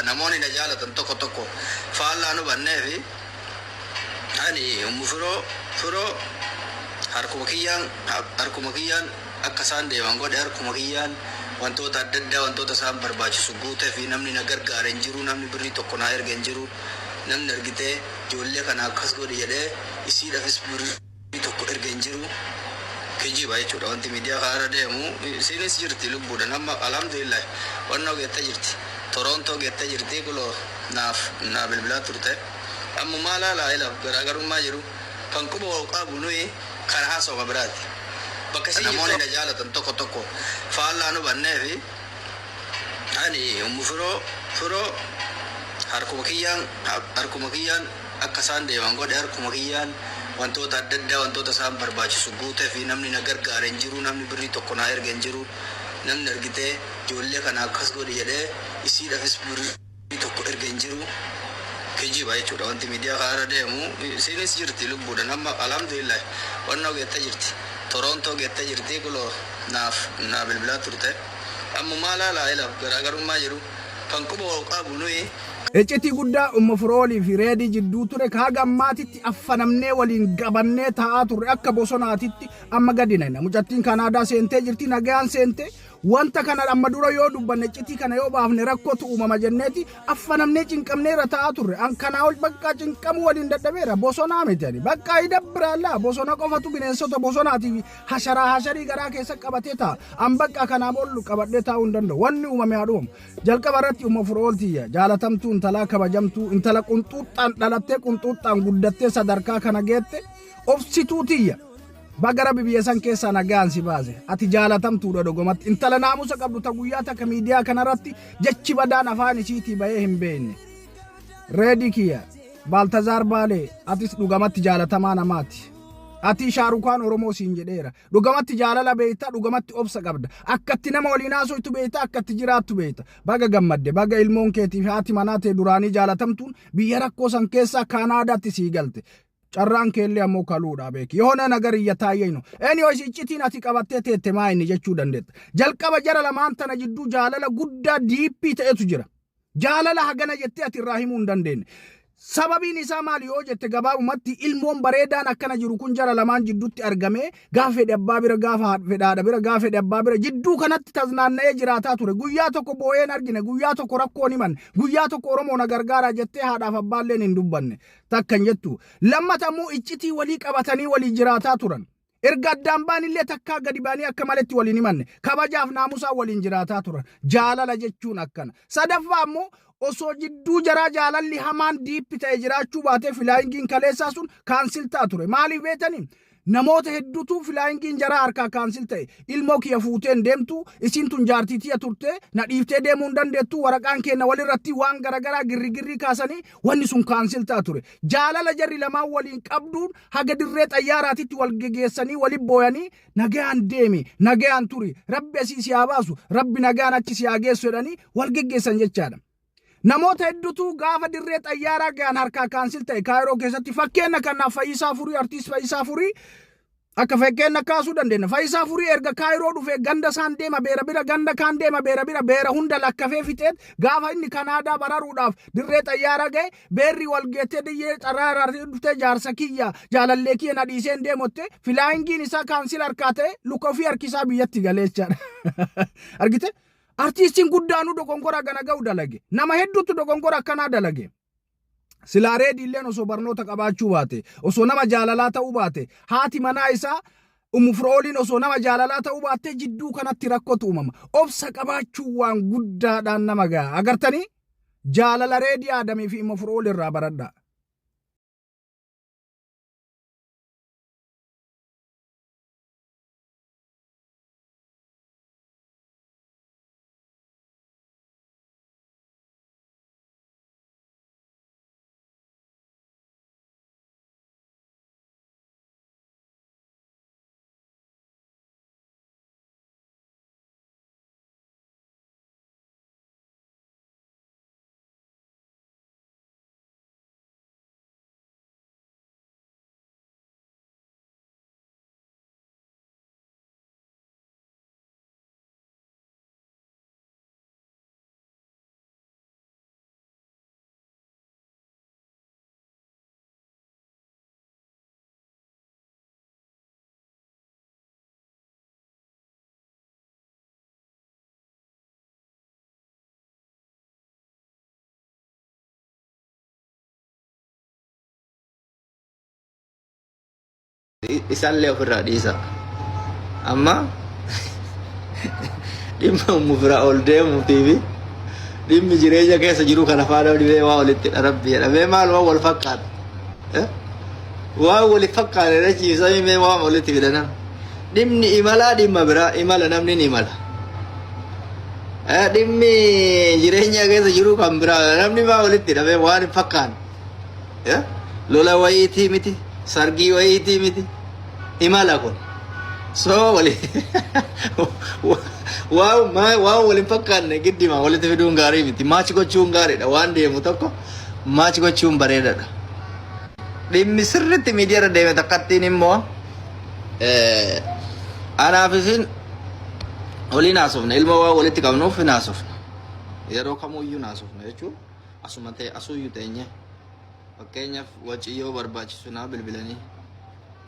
namoonni na jaalatan tokko tokko faallaa nu bannee fi ani firoo harkuma kiyyaan akka isaan deeman godhe harkuma kiyyaan wantoota adda addaa wantoota isaan barbaachisu guutee fi namni na gargaare hin jiru, namni birrii tokko na erge hin jiru, namni ergitee ijoollee kana akkas godhe jedhee isiidhaafis birrii tokko erge hin jiru. Kijiba jechuudha wanti miidiyaa kana deemu isinis jirti lubbuudhaan amma alhamdulillah wannoo geettee jirti Torontoo geettee jirti kuloo naa bilbilaa turte amma maalaalaa ilaaf garaagarummaa jiru kan quba qabu nuyi kan haasawama biraati bakka si namoonni na jaalatan tokko tokko faallaa nu bannee fi ani firoo harkuma kiyyaan akka isaan deeman godhe harkuma kiyyaan wantoota adda addaa wantoota isaan barbaachisu guutee fi namni na gargaare hin jiru, namni birrii tokko na erge hin jiru, namni ergitee ijoollee kana akkas godhe jedhee isiidhaafis birrii tokko erge hin jiru. Kijiba jechuudha wanti miidiyaa kana deemu isinis jirti lubbuudhaan amma alhamdulillah wannoo geettee jirti Torontoo geettee jirti kuloo naa bilbilaa turte amma maalaalaa ilaaf garaagarummaa jiru kan quba qabu nuyi Eccetii guddaa Firoolii fi Reedii jidduu ture kaaga ammaatitti affanamnee waliin qabannee taa'aa turre akka bosonaatitti amma gadi nayna mucattiin Kanaadaa seentee jirti nagaan seentee wanta kana amma dura yoo dubbanne eccetii kana yoo baafne rakkootu uumama jenneeti affanamnee cinqamneera taa'aa turre an kanaa ol bakka cinqamu waliin dadhabeera bosonaa miti bakka idabbiraallaa bosona qofatu bineensota bosonaatiif hasharii garaa keessa qabatee ta'a an bakka kanaa bollu qabadhee taa'uu hin danda'u wanni uumame haadhuumu jalqaba irratti Firooltiyya jaalatamtuu intala kabajamtuu intala qunxuuxxaan dhalattee qunxuuxxaan guddattee sadarkaa kana geette obsituutiyya bagara biyya san keessaa nagaan si baase ati jaalatamtuudha dhugumatti intala naamusa qabdu ta guyyaa takka miidiyaa kanarratti jechi badaan afaan isiitii bahee hin beekne Reedii kiyya Baaltazaar Baalee atis dhugumatti jaalatamaa namaati. Ati Shaarukaan Oromoo siin jedheera dhugumatti jaalala beeyta dhugumatti obsa qabda akkatti nama waliin haasoftu beeyta akkatti jiraattu beeyta baga gammadde baga ilmoon keetiif haati manaa ta'e duraanii jaalatamtuun biyya rakkoo san keessaa Kaanaadaatti sii galte carraan keellee ammoo kaluudha beeki yoona nagariyya taayyino anyways iccitiin ati qabattee teette maa inni jechuu dandeetta jalqaba jara lamaan tana jidduu jaalala guddaa diippii ta'etu jira jaalala hagana jettee ati irraa himuu hin dandeenye sababiin isaa maali yoo jette gabaabumatti ilmoon bareedaan akkana jiru kun jara lamaan jidduutti argame gaafa fedhe abbaa bira gaafa fedhaadha bira gaafa fedhe abbaa bira jidduu kanatti tasnaanna'ee jiraataa ture guyyaa tokko boo'een argine guyyaa tokko rakkoon himan guyyaa tokko Oromoo na gargaara jettee haadhaaf abbaalleen hin dubbanne takkan jettu lammatamuu iccitii walii qabatanii walii jiraataa turan erga addaan baanillee takkaa gadi baanii akka maletti waliin himanne kabajaaf naamusaa waliin jiraataa turan jaalala jechuun akkana sadaffaa ammoo osoo jidduu jaraa jaalalli hamaan diippi ta'e jiraachuu baatee filaayingiin kaleessaa sun kaansil ta'a ture maaliif beetanii namoota hedduutu filaayingiin jaraa harkaa kaansil ta'e ilmoo kiyya fuuteen deemtu isiin tun jaartiitiya turte na dhiiftee deemuu hin dandeettu waraqaan kenna walirratti waan garagaraa girrigirrii kaasanii wanni sun kaansil ta'a ture jaalala jarri lamaan waliin qabduun haga dirree xayyaaraatitti wal gegeessanii waliin booyanii nagaan deemi nagaan turi rabbi asii si haa baasu rabbi nagaan achi si haa geessu jedhanii wal geggeessan jechaadha. Namoota hedduutu gaafa dirree xayyaaraa gaan harkaa kaansil ta'e Kaayiroo keessatti fakkeenya kanaaf Fayyisaa Furii artiist Fayyisaa Furii akka fakkeenya kaasuu dandeenya Fayyisaa Furii erga Kaayiroo dhufee ganda isaan deema beera bira ganda kaan deema beera hunda lakkafee fixeet gaafa inni Kanaadaa bararuudhaaf dirree xayyaaraa ga'e beerri wal geettee diyyee xaraaraa dhuftee jaarsa kiyya jaalallee kiyya na dhiiseen deemotte filaayingiin isaa kaansil harkaa ta'e luka ofii harkisaa biyyatti galeechaadha argite. Artiistiin guddaanuu dogonkora gana ga'u dalage nama hedduutu dogonkora akkanaa dalage silaa Reediilleen osoo barnoota qabaachuu baate osoo nama jaalalaa ta'uu baate haati manaa isaa Firooliin osoo nama jaalalaa ta'uu baate jidduu kanatti rakkootu uumama obsa qabaachuu waan guddaadhaan nama ga'a agartanii jaalala Reedii Aadamii fi Firool irraa baradhaa. isallee ofirraa dhiisa. Amma dhimma ummufiraa ol deemuutii fi dhimmi jireenya keessa jiru kana faana dhibee waa walitti dharabbii jedhamee maal waan wal fakkaata. Waan wali fakkaata ciibsamee mee waan walitti fidana. Dhimmi imalaa dhimma biraa imala namni ni imala. Dhimmi jireenya keessa jiru kan biraa namni maa walitti hidhamee waan hin fakkaanne. Lola wayiitii miti, sargii wayiitii miti, imala kun. So wali waan wal hin fakkaanne giddima walitti fiduun gaarii miti. Maachi gochuun gaariidha waan deemu tokko maachi gochuun bareedaadha. Dhimmi sirriitti miidiyaarra deeme takkattiin immoo anaafisiin waliin haasofna ilma waa walitti qabnuuf hin haasofna. Yeroo kamuyyuu haasofna jechuun asuma ta'e asuyyuu teenye. Fakkeenyaaf waciyyoo barbaachisu naa bilbilanii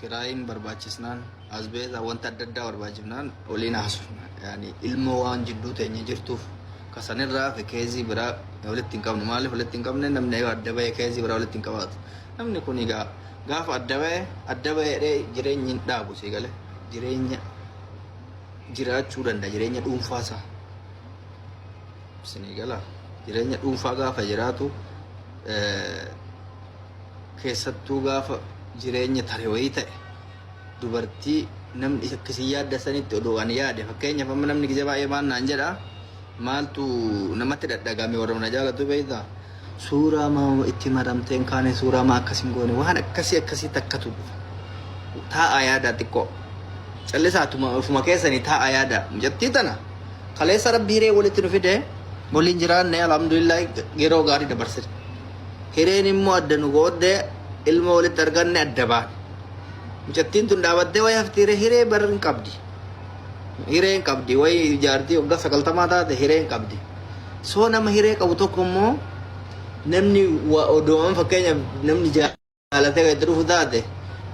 kiraayin barbaachisnaan asbeeza wanta adda addaa barbaachifnaan waliin haasofna. Yaani ilma waan jidduu teenye jirtuuf kasanirraa fi keezii biraa walitti hin qabnu. Maaliif walitti hin qabne namni adda bahee keezii biraa walitti hin qabaatu. Namni kun gaafa adda bahee jireenyi hin dhaabu si galee jireenya jiraachuu danda'a jireenya dhuunfaasaa. Sinii gala jireenya dhuunfaa gaafa jiraatu keessattuu gaafa jireenya taree wayii ta'e dubartii namni akkasii yaadda sanitti odoo ani yaade fakkeenyaaf amma namni gizee baay'ee maan naan jedha maaltu namatti dhadhagame warra mana jaalatu beektaa suuraa maa itti maramteen kaane suuraa maa akkasiin goone waan akkasii takkatu taa'a yaada xiqqoo callisaatuma ofuma keessanii taa'a yaada mucattii tana kaleessa rabbi hiree walitti nu fide waliin jiraanne alhamdulillah yeroo gaarii dabarsine. Hireen immoo adda nu gooddee ilma walitti arganne adda baan. Mucattiin tun dhaabattee wayii haftiire hiree bar hin qabdi. Hiree hin qabdi wayii ijaartii waggaa 90 taate hiree hin qabdi. Soo nama hiree qabu tokko immoo namni odooman fakkeenyaaf namni jaalatee kan itti dhufu taate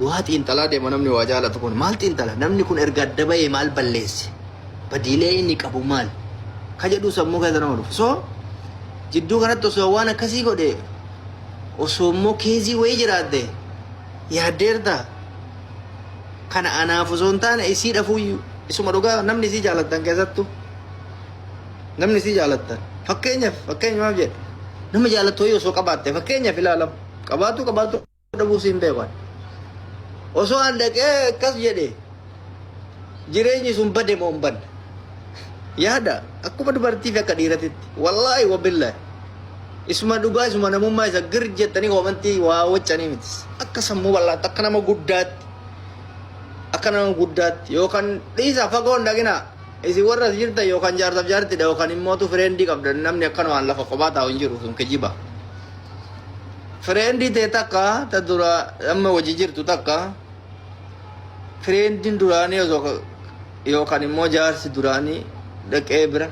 waa xiinxalaa deema namni waa jaalatu kun maal xiinxala namni kun erga adda bahee maal balleesse badiilee inni qabu maal ka jedhu sammuu keessa nama dhufu. Soo jidduu kanatti osoo waan akkasii godhe osoo immoo keezii wayii jiraadde yaaddeerta kana anaaf osoo hin taane isii dhafuuyyuu isuma dhugaa namni isii jaalattan keessattu namni isii jaalattan fakkeenyaaf jedhe nama jaalattu osoo qabaatte fakkeenyaaf ilaalamu qabaatu dhabuu siin beekan osoo an dhaqee akkas jedhe jireenyi sun bade moo hin badne yaada akkuma dubartiif akka dhiiratitti wallaahi wabillaahi isuma dhugaa isuma namummaa isa gir jettanii komantii waa waccanii miti akka sammuu bal'aatti akka nama guddaatti yookaan dhiisa fagoo hin dhaqina isin warra jirtan yookaan jaarsaaf jaartidha yookaan immootu fireendii qabdan namni akkanumaan lafa kophaa taa'u hin jiru sun kijiba. Fireendii ta'e takka ta dura amma wajji jirtu takka fireendiin duraanii yookaan immoo jaarsi duraanii dhaqee bira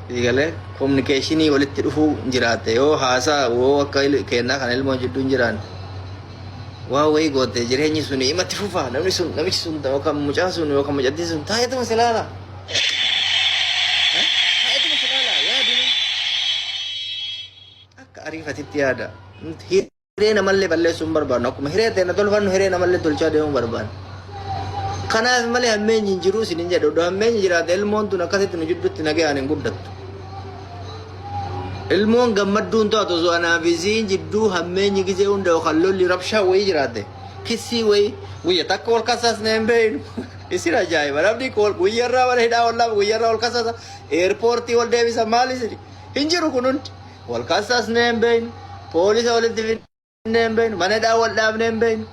Digale komunikasiinii walitti dhufuu jiraate yoo haasaa woo akka kennaa kan ilmoo jidduu jiraan waa wayii goote jireenyi sun imatti fufaa namichi sun yookaan mucaa sun yookaan mucattii sun taa'eetuma silaala yaaduma akka ariifatitti yaada hiree namallee balleessuu hin barbaannu akkuma hiree ta'e tolfannu hiree namallee tolchaa deemuu barbaanna. Kanaaf malee hammeenyi hin jiru isin hin jedhu odoo hammeenyi jiraate ilmoon tun akkasitti nu jidduutti nagayaan hin guddattu. Ilmoon gammadduun taatu osoo anaaf isiin jidduu hammeenyi gizee hunda yookaan lolli rabshaa wayii jiraate kissii wayii guyya takka wal kasaas na hin beeynu isin ajaa'iba namni guyyarraa wal hidhaa wallaaf guyyarraa wal kasaasa eerpoortii wal deebisa maal isin hin jiru kun hundi wal kasaas na hin beeynu poolisa walitti finne hin beeynu mana hidhaa wal dhaabne hin beeynu.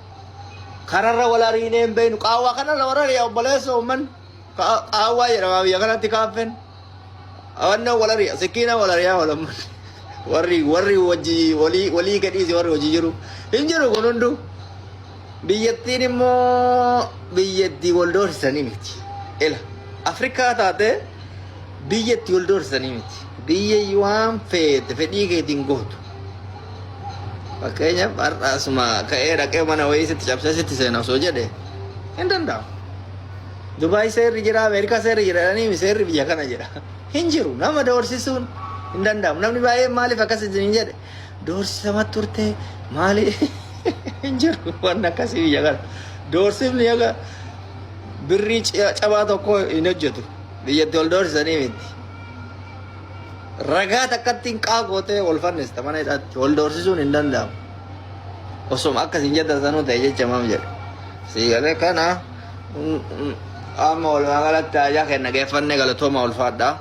Kararra wal ariinee hin beeknu qaawwaa kanarra warra yaa obboleessa uummanni qaawwaa jedhama biyya kanatti kaaffen awanna wal ari'a sikkiina wal ari'aa walamman warri walii gadhiisi warri hojii jiru hin jiru kun hundu biyyattiin immoo biyyattii wal doorsisanii miti ila Afrikaa taate biyyattii wal doorsisanii miti biyya waan feete fedhii keetiin gootu. Fakkeenyaaf har'aasuma ka'ee dhaqee mana wayii sitti cabsee sitti seena osoo jedhe hin danda'amu. Dubaay seerri jira, Ameerikaa seerri jira jedhanii seerri biyya kana jira. Hin jiru nama doorsisuun hin danda'amu. Namni baay'een maaliif akkas hin jedhe doorsisamat turte maali hin jiru waan akkasii biyya kana. Doorsifni yaga birrii cabaa tokko hin hojjetu. Biyyatti ol doorsisanii miti. Ragaa takkatti hin qaaqootee ol fannista mana hidhaatti ol doorsisuun hin danda'amu. Osoma akkasiin jedha sanuu ta'e jecha maam jedhe. Siigalee kana amma walumaa galatti ajaa kenna geeffannee galatooma ulfaadhaa.